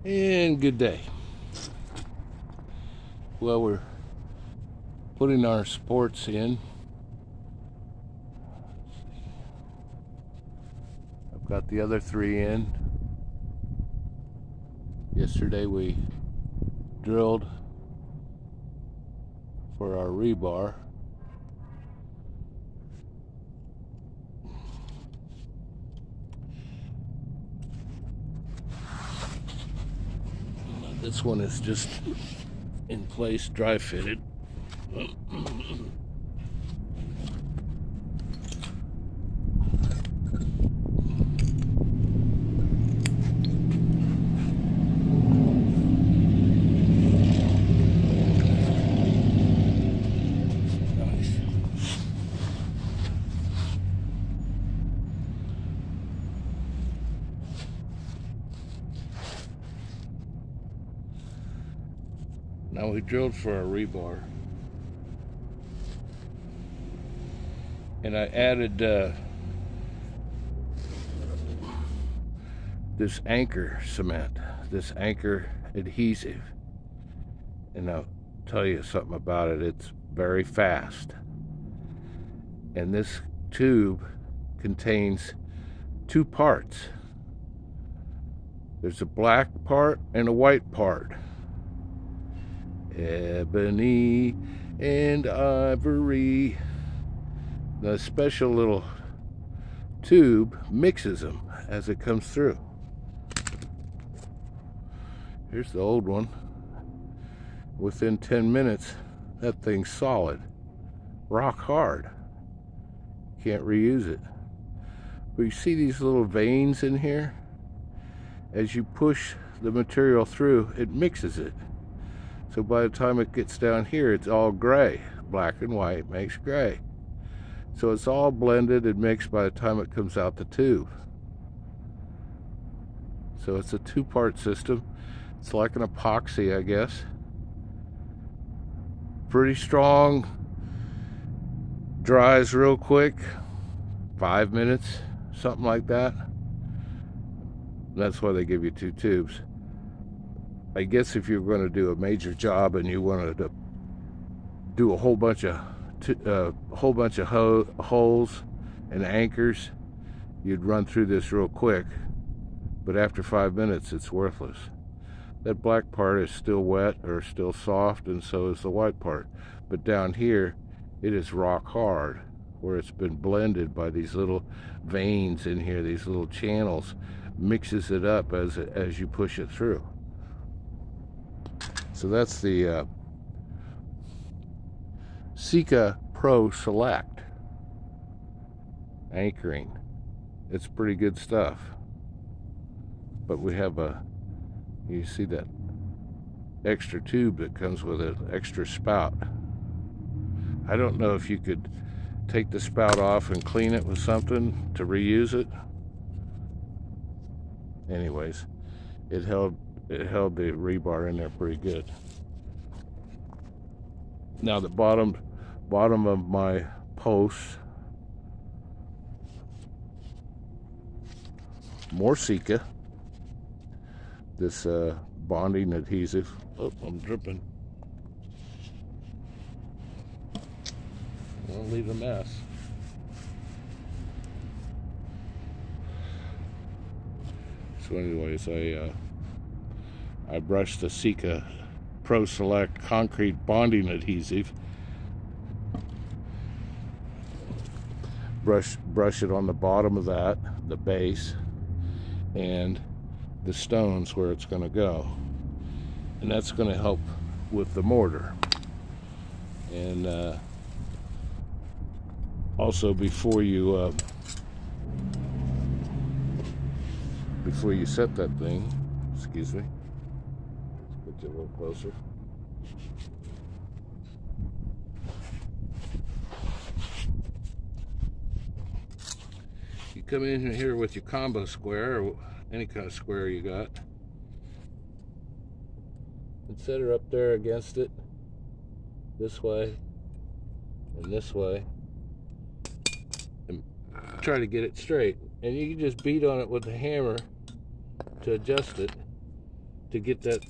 And good day. Well, we're putting our supports in. I've got the other three in. Yesterday we drilled for our rebar. This one is just in place, dry fitted. Now we drilled for our rebar, and I added this anchor cement, this anchor adhesive, and I'll tell you something about it. It's very fast, and this tube contains two parts. There's a black part and a white part. Ebony and ivory. The special little tube mixes them as it comes through. Here's the old one. Within 10 minutes, that thing's solid, rock hard. Can't reuse it. But you see these little veins in here? As you push the material through, it mixes it. So by the time it gets down here, it's all gray. Black and white makes gray. So it's all blended and mixed by the time it comes out the tube. So it's a two-part system. It's like an epoxy, I guess. Pretty strong. Dries real quick. 5 minutes, something like that. That's why they give you two tubes. I guess if you're going to do a major job and you wanted to do a whole bunch of holes and anchors, you'd run through this real quick. But after 5 minutes, it's worthless. That black part is still wet or still soft, and so is the white part. But down here, it is rock hard, where it's been blended by these little veins in here, these little channels, mixes it up as you push it through. So that's the Sika Pro Select anchoring. It's pretty good stuff. But we have you see that extra tube that comes with an extra spout. I don't know if you could take the spout off and clean it with something to reuse it. Anyways, it held the rebar in there pretty good. Now the bottom of my posts, more Sika, this bonding adhesive. Oh, I'm dripping. I'll leave a mess. So anyways, I brushed the Sika Pro Select concrete bonding adhesive. Brush it on the bottom of that, the base, and the stones where it's going to go. And that's going to help with the mortar. And also before you set that thing, excuse me, let's get you a little closer. You come in here with your combo square or any kind of square you got, and set her up there against it, this way and this way, and try to get it straight. And you can just beat on it with the hammer to adjust it, to get that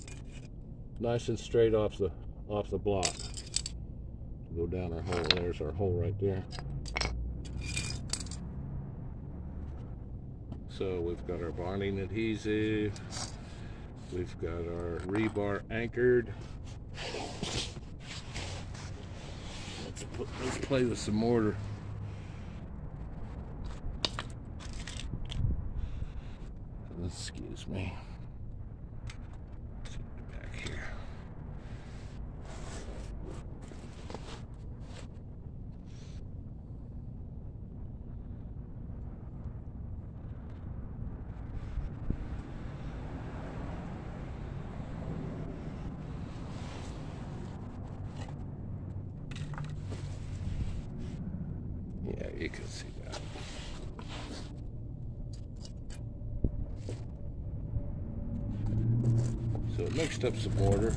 nice and straight off the block. Go down our hole. There's our hole right there. So we've got our bonding adhesive. We've got our rebar anchored. Let's play with some mortar. Excuse me. Let's get back here. Yeah, you can see that. So it mixed up some mortar.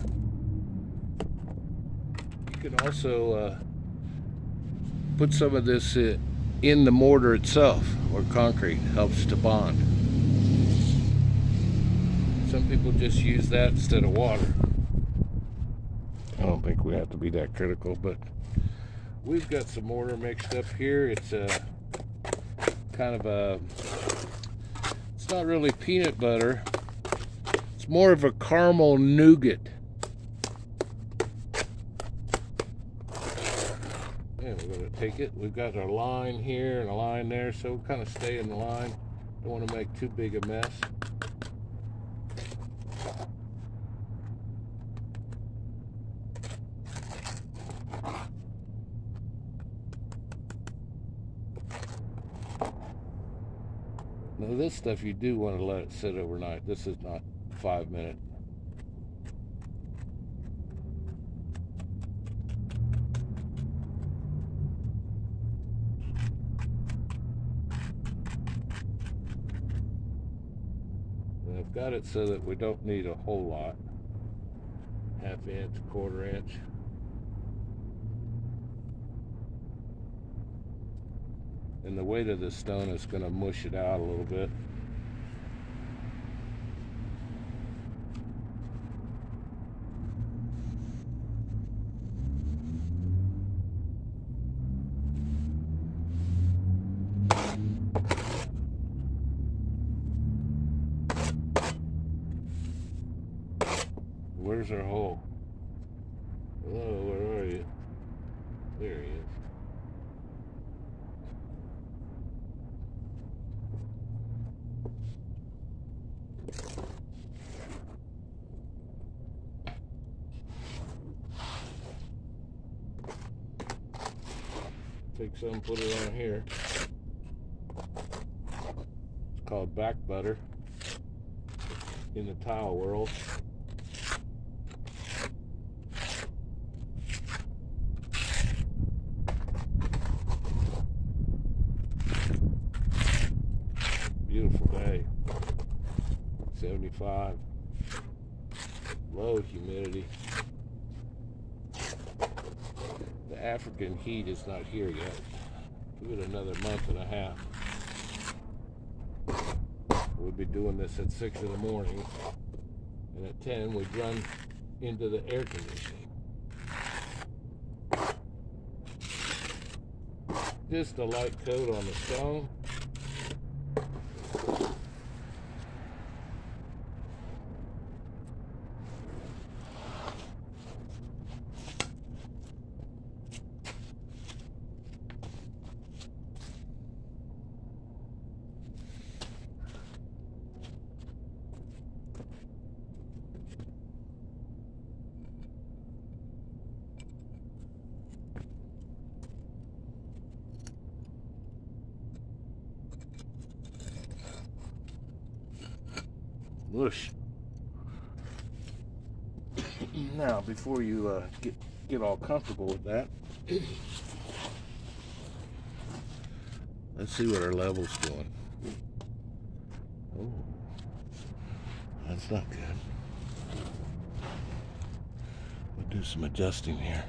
You can also put some of this in the mortar itself, or concrete. Helps to bond. Some people just use that instead of water. I don't think we have to be that critical, but we've got some mortar mixed up here. It's kind of a, it's not really peanut butter. It's more of a caramel nougat. Yeah, we're going to take it. We've got our line here and a line there, so we'll kind of stay in the line. Don't want to make too big a mess. Now this stuff you do want to let it sit overnight. This is not 5 minute. And I've got it so that we don't need a whole lot. 1/2 inch, 1/4 inch. And the weight of the stone is going to mush it out a little bit. Where's our hole? Hello, where are you? There he is. Take some, put it on here. It's called back butter in the tile world. Beautiful day. 75. Low humidity. The African heat is not here yet. Give it another month and a half. We'll be doing this at 6 in the morning, and at 10 we'd run into the air conditioning. Just a light coat on the stone. Whoosh. Now, before you get all comfortable with that, let's see what our level's doing. Oh, that's not good. We'll do some adjusting here.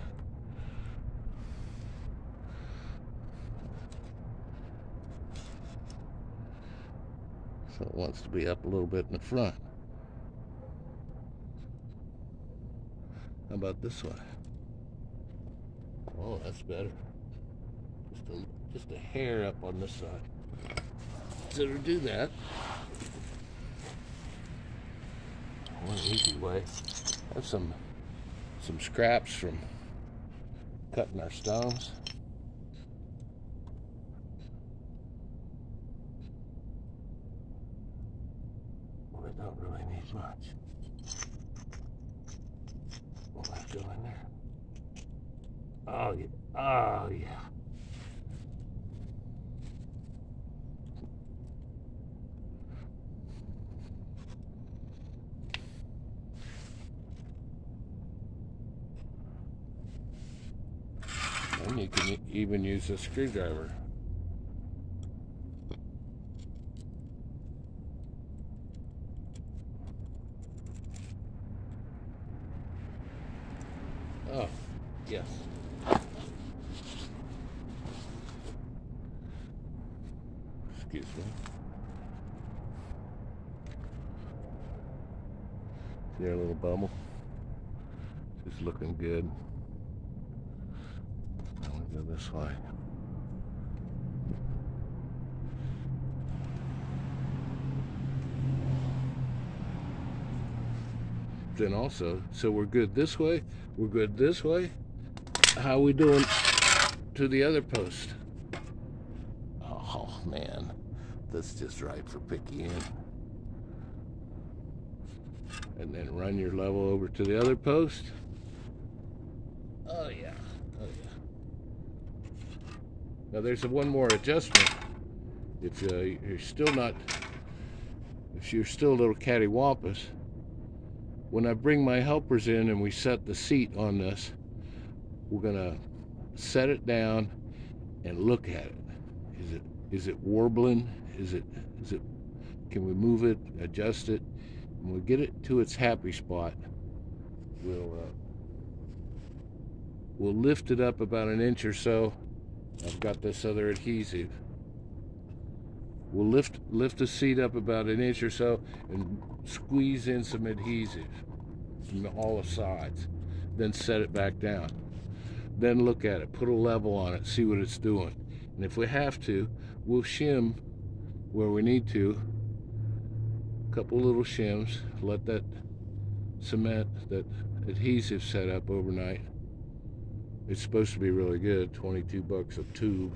So it wants to be up a little bit in the front. How about this one? Oh, that's better. Just a hair up on this side. So to do that, one easy way. Have some scraps from cutting our stones. We don't really need much. Will that go in there? Oh yeah. Oh yeah. And you can even use a screwdriver. Oh, yes. Excuse me. There, a little bubble. Just looking good. Now we go this way. Then also, so we're good this way, we're good this way. How are we doing to the other post? Oh man, that's just right for picking in. And then run your level over to the other post. Oh yeah, oh yeah. Now there's one more adjustment. If you're still a little cattywampus, when I bring my helpers in and we set the seat on this, we're gonna set it down and look at it. Is it warbling? Can we move it, adjust it? When we get it to its happy spot, we'll lift it up about an inch or so. I've got this other adhesive. We'll lift the seat up about an inch or so and squeeze in some adhesive from all the sides. Then set it back down. Then look at it, put a level on it, see what it's doing. And if we have to, we'll shim where we need to. A couple little shims, let that cement, that adhesive set up overnight. It's supposed to be really good, 22 bucks a tube.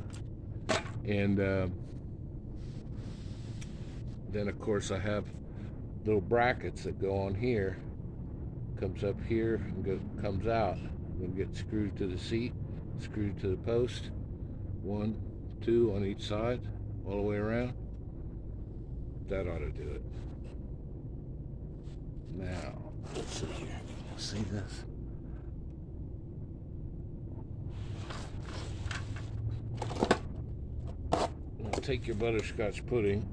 And then of course I have little brackets that go on here. Comes up here and comes out. Then get screwed to the seat, screwed to the post. 1, 2 on each side, all the way around. That ought to do it. Now, let's see here. See this? Now take your butterscotch pudding.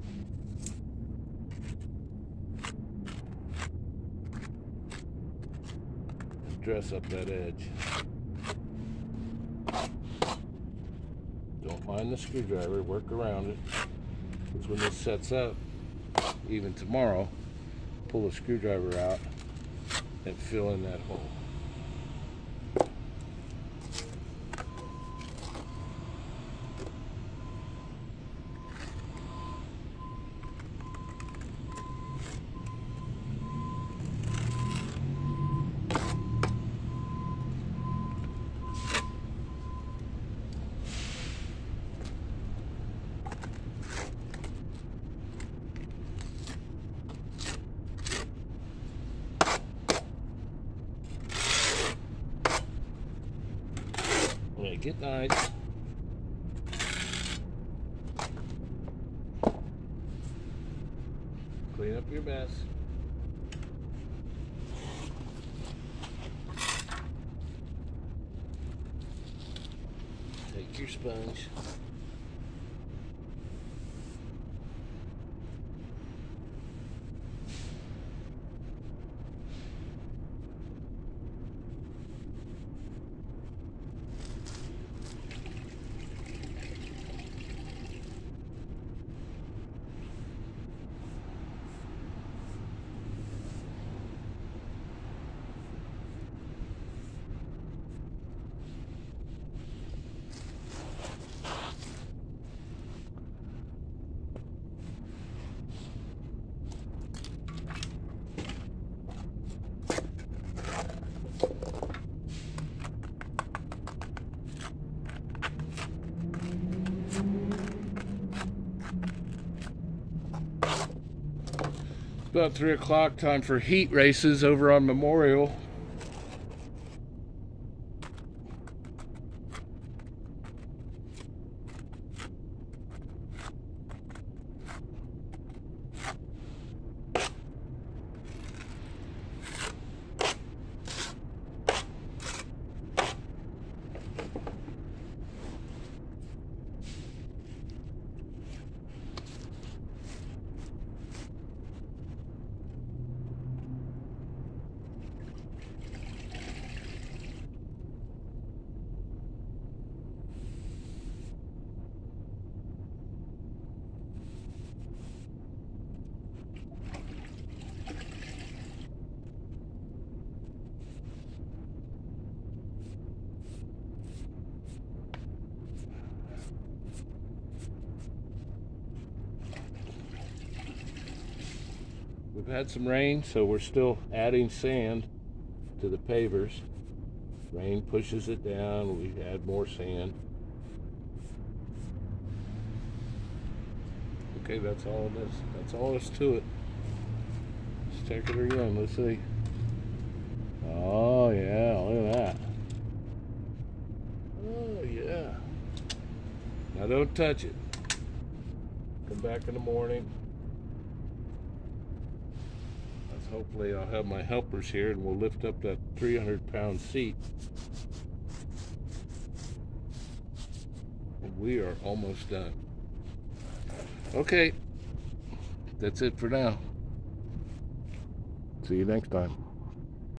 Dress up that edge. Don't mind the screwdriver, work around it. Because when this sets up, even tomorrow, pull the screwdriver out and fill in that hole. Get nice. Clean up your mess. Take your sponge. About 3 o'clock, time for heat races over on Memorial. We've had some rain, so we're still adding sand to the pavers. Rain pushes it down, we add more sand. Okay, that's all it is. That's all there is to it. Let's check it again, let's see. Oh yeah, look at that. Oh yeah. Now don't touch it. Come back in the morning. Hopefully I'll have my helpers here and we'll lift up that 300-pound seat. And we are almost done. Okay, that's it for now. See you next time.